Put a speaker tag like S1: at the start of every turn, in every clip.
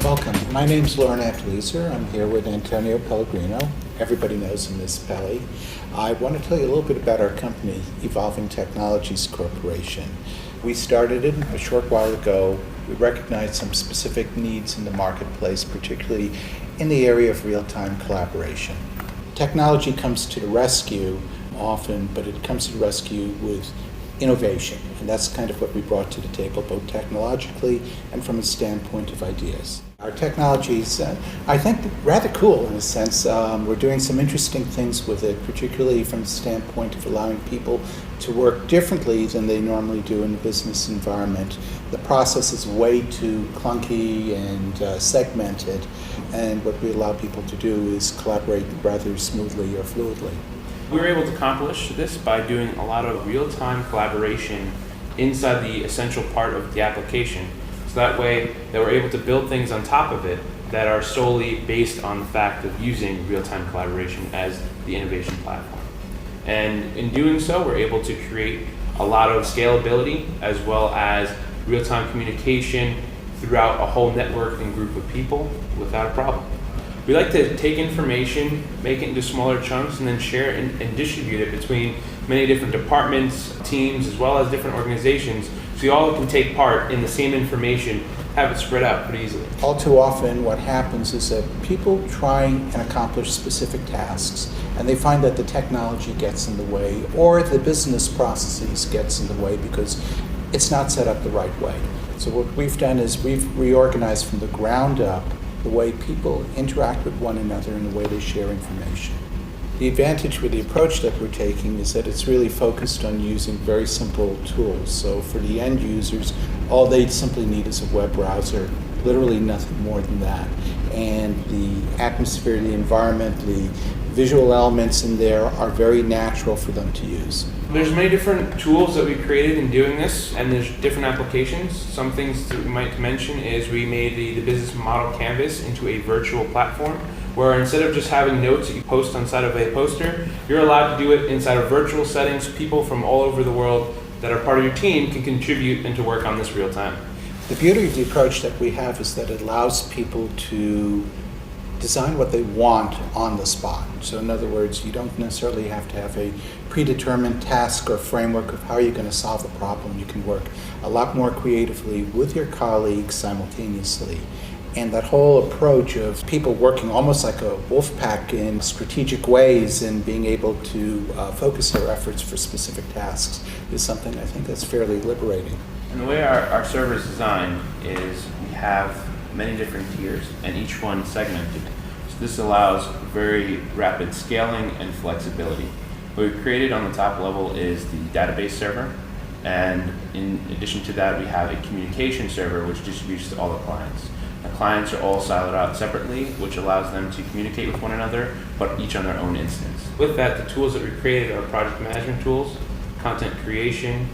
S1: Welcome. My name's Lauren Leeser. I'm here with Antonio Pellegrino. Everybody knows him as Pelly. I want to tell you a little bit about our company, Evolving Technologies Corporation. We started it a short while ago. We recognized some specific needs in the marketplace, particularly in the area of real-time collaboration. Technology comes to the rescue often, but it comes to the rescue with innovation, and that's kind of what we brought to the table, both technologically and from a standpoint of ideas. Our technology is, I think, rather cool in a sense. We're doing some interesting things with it, particularly from the standpoint of allowing people to work differently than they normally do in the business environment. The process is way too clunky and segmented, and what we allow people to do is collaborate rather smoothly or fluidly.
S2: We were able to accomplish this by doing a lot of real-time collaboration inside the essential part of the application. So that way that we're able to build things on top of it that are solely based on the fact of using real-time collaboration as the innovation platform. And in doing so, we're able to create a lot of scalability as well as real-time communication throughout a whole network and group of people without a problem. We like to take information, make it into smaller chunks, and then share it and distribute it between many different departments, teams, as well as different organizations, so you all can take part in the same information, have it spread out pretty easily.
S1: All too often what happens is that people try and accomplish specific tasks, and they find that the technology gets in the way, or the business processes gets in the way because it's not set up the right way. So what we've done is we've reorganized from the ground up the way people interact with one another and the way they share information. The advantage with the approach that we're taking is that it's really focused on using very simple tools. So for the end users, all they simply need is a web browser, literally nothing more than that. And the atmosphere, the environment, the visual elements in there are very natural for them to use.
S2: There's many different tools that we created in doing this, and there's different applications. Some things that we might mention is we made the business model canvas into a virtual platform, where instead of just having notes that you post on side of a poster, you're allowed to do it inside of virtual settings. People from all over the world that are part of your team can contribute and to work on this real time.
S1: The beauty of the approach that we have is that it allows people to design what they want on the spot. So in other words, you don't necessarily have to have a predetermined task or framework of how you're going to solve the problem. You can work a lot more creatively with your colleagues simultaneously. And that whole approach of people working almost like a wolf pack in strategic ways and being able to focus their efforts for specific tasks is something I think that's fairly liberating.
S2: And the way our server is designed is we have many different tiers and each one segmented. So this allows very rapid scaling and flexibility. What we created on the top level is the database server, and in addition to that we have a communication server which distributes to all the clients. The clients are all siloed out separately, which allows them to communicate with one another, but each on their own instance. With that, the tools that we created are project management tools, content creation,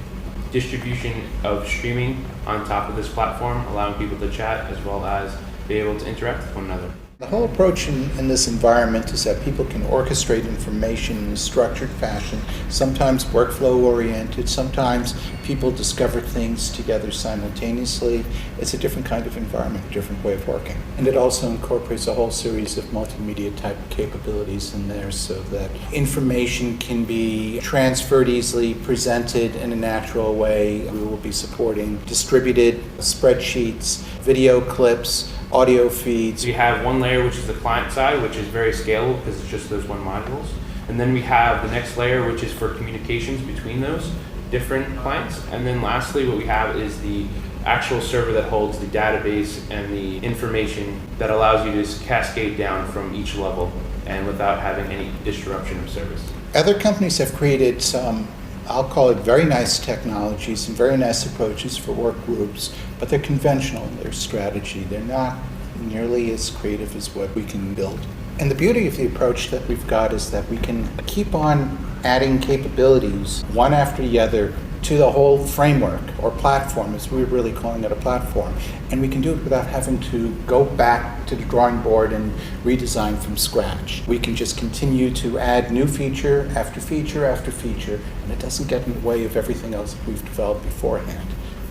S2: distribution of streaming on top of this platform, allowing people to chat as well as be able to interact with one another.
S1: The whole approach in this environment is that people can orchestrate information in a structured fashion, sometimes workflow oriented, sometimes people discover things together simultaneously. It's a different kind of environment, a different way of working. And it also incorporates a whole series of multimedia type capabilities in there so that information can be transferred easily, presented in a natural way. We will be supporting distributed spreadsheets, video clips, audio feeds.
S2: We have one layer which is the client side, which is very scalable because it's just those one modules. And then we have the next layer which is for communications between those different clients. And then lastly what we have is the actual server that holds the database and the information that allows you to cascade down from each level and without having any disruption of service.
S1: Other companies have created some, I'll call it very nice technologies and very nice approaches for work groups, but they're conventional in their strategy. They're not nearly as creative as what we can build. And the beauty of the approach that we've got is that we can keep on adding capabilities one after the other to the whole framework or platform, as we're really calling it a platform. And we can do it without having to go back to the drawing board and redesign from scratch. We can just continue to add new feature after feature after feature, and it doesn't get in the way of everything else that we've developed beforehand.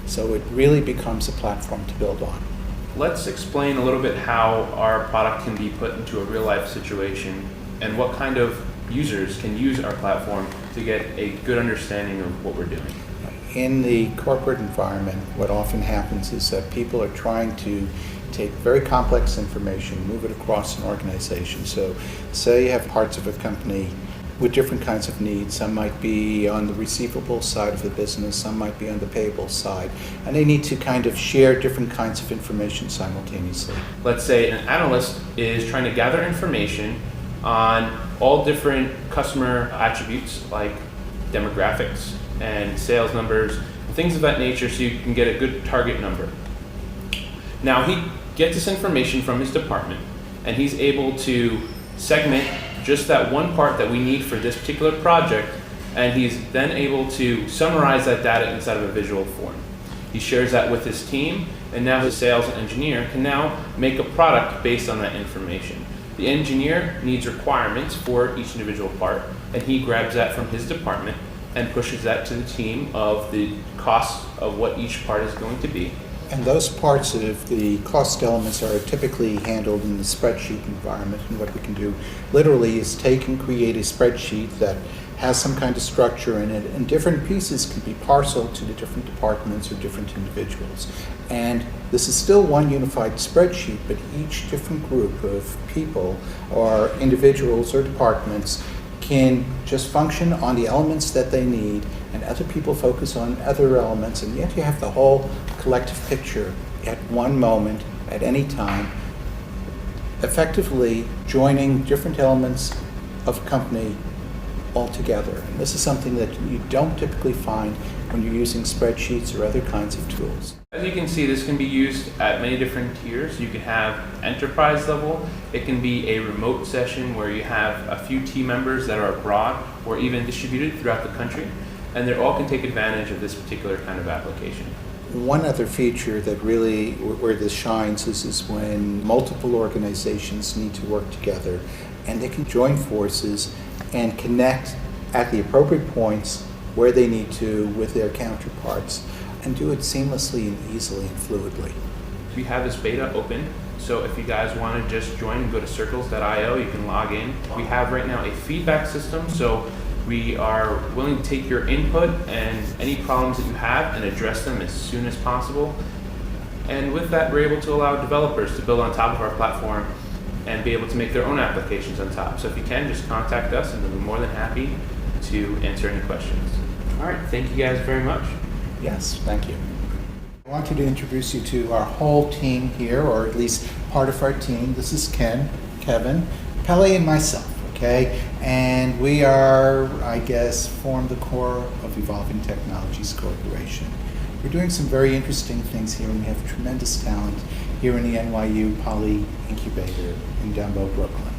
S1: So it really becomes a platform to build on.
S2: let's explain a little bit how our product can be put into a real life situation and what kind of users can use our platform to get a good understanding of what we're doing.
S1: In the corporate environment, what often happens is that people are trying to take very complex information, move it across an organization. So say you have parts of a company with different kinds of needs. Some might be on the receivable side of the business, some might be on the payable side, and they need to kind of share different kinds of information simultaneously.
S2: Let's say an analyst is trying to gather information on all different customer attributes like demographics and sales numbers, things of that nature, so you can get a good target number. Now he gets this information from his department and he's able to segment just that one part that we need for this particular project, and he's then able to summarize that data inside of a visual form. He shares that with his team, and now his sales engineer can now make a product based on that information. The engineer needs requirements for each individual part, and he grabs that from his department and pushes that to the team of the cost of what each part is going to be.
S1: And those parts of the cost elements are typically handled in the spreadsheet environment. And what we can do literally is take and create a spreadsheet that has some kind of structure in it, and different pieces can be parceled to the different departments or different individuals. And this is still one unified spreadsheet, but each different group of people or individuals or departments can just function on the elements that they need, and other people focus on other elements, and yet you have the whole collective picture at one moment, at any time, effectively joining different elements of a company all together. And this is something that you don't typically find when you're using spreadsheets or other kinds of tools.
S2: As you can see, this can be used at many different tiers. You can have enterprise level. It can be a remote session where you have a few team members that are abroad or even distributed throughout the country, and they all can take advantage of this particular kind of application.
S1: One other feature that really, where this shines, is when multiple organizations need to work together, and they can join forces and connect at the appropriate points where they need to with their counterparts, and do it seamlessly and easily and fluidly.
S2: We have this beta open, so if you guys want to just join and go to Circles.io, you can log in. We have right now a feedback system, so we are willing to take your input and any problems that you have and address them as soon as possible. And with that, we're able to allow developers to build on top of our platform and be able to make their own applications on top. So if you can, just contact us and we'll be more than happy to answer any questions. All right, thank you guys very much.
S1: Yes, thank you. I wanted to introduce you to our whole team here, or at least part of our team. This is Ken, Kevin, Pele, and myself, okay? And we are, I guess, form the core of Evolving Technologies Corporation. We're doing some very interesting things here, and we have tremendous talent here in the NYU Poly Incubator in Dumbo, Brooklyn.